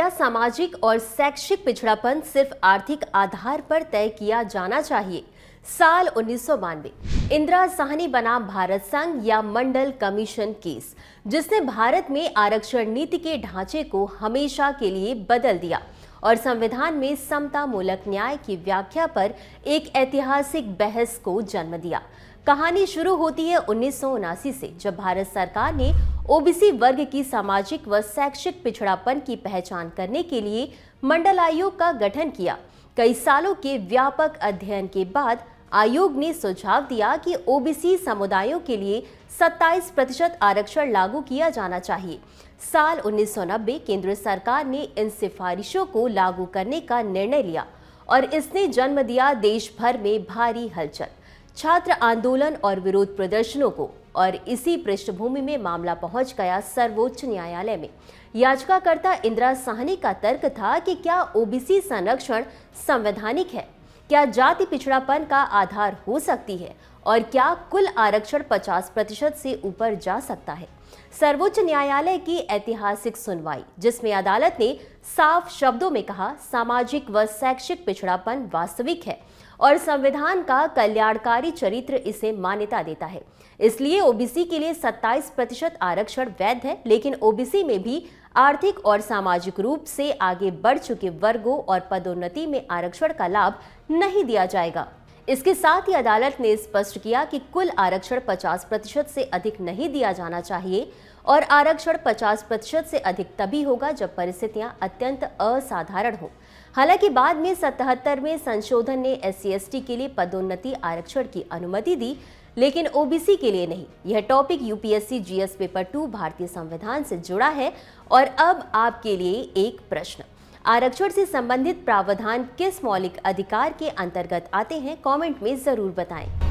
क्या सामाजिक और शैक्षिक पिछड़ापन सिर्फ आर्थिक आधार पर तय किया जाना चाहिए? साल 1992 इंदिरा साहनी बना भारत संघ या मंडल कमीशन केस, जिसने भारत में आरक्षण नीति के ढांचे को हमेशा के लिए बदल दिया और संविधान में समता मूलक न्याय की व्याख्या पर एक ऐतिहासिक बहस को जन्म दिया। कहानी शुरू होती है 1979 से, जब भारत सरकार ने ओबीसी वर्ग की सामाजिक व शैक्षिक पिछड़ापन की पहचान करने के लिए मंडल आयोग का गठन किया। कई सालों के व्यापक अध्ययन के बाद आयोग ने सुझाव दिया कि ओबीसी समुदायों के लिए 27% आरक्षण लागू किया जाना चाहिए। साल 1990 केंद्र सरकार ने इन सिफारिशों को लागू करने का निर्णय लिया और इसने जन्म दिया देश भर में भारी हलचल, छात्र आंदोलन और विरोध प्रदर्शनों को। और इसी पृष्ठभूमि में मामला पहुंच गया सर्वोच्च न्यायालय में। याचिकाकर्ता इंदिरा साहनी का तर्क था कि क्या ओबीसी संरक्षण संवैधानिक है, क्या जाति पिछड़ापन का आधार हो सकती है और क्या कुल आरक्षण 50% से ऊपर जा सकता है। सर्वोच्च न्यायालय की ऐतिहासिक सुनवाई, जिसमें अदालत ने साफ शब्दों में कहा, सामाजिक व शैक्षिक पिछड़ापन वास्तविक है और संविधान का कल्याणकारी चरित्र इसे मान्यता देता है। इसलिए ओबीसी के लिए 27% आरक्षण वैध है, लेकिन ओबीसी में भी आर्थिक और सामाजिक रूप से आगे बढ़ चुके वर्गों और पदोन्नति में आरक्षण का लाभ नहीं दिया जाएगा। इसके साथ ही अदालत ने स्पष्ट किया कि कुल आरक्षण 50% से अधिक नहीं दिया जाना चाहिए और आरक्षण 50% से अधिक तभी होगा जब परिस्थितियां अत्यंत असाधारण हो। हालांकि बाद में 77 में संशोधन ने SC/ST के लिए पदोन्नति आरक्षण की अनुमति दी, लेकिन ओबीसी के लिए नहीं। यह टॉपिक यूपीएससी जीएस पेपर 2 भारतीय संविधान से जुड़ा है। और अब आपके लिए एक प्रश्न, आरक्षण से संबंधित प्रावधान किस मौलिक अधिकार के अंतर्गत आते हैं? कमेंट में जरूर बताएं।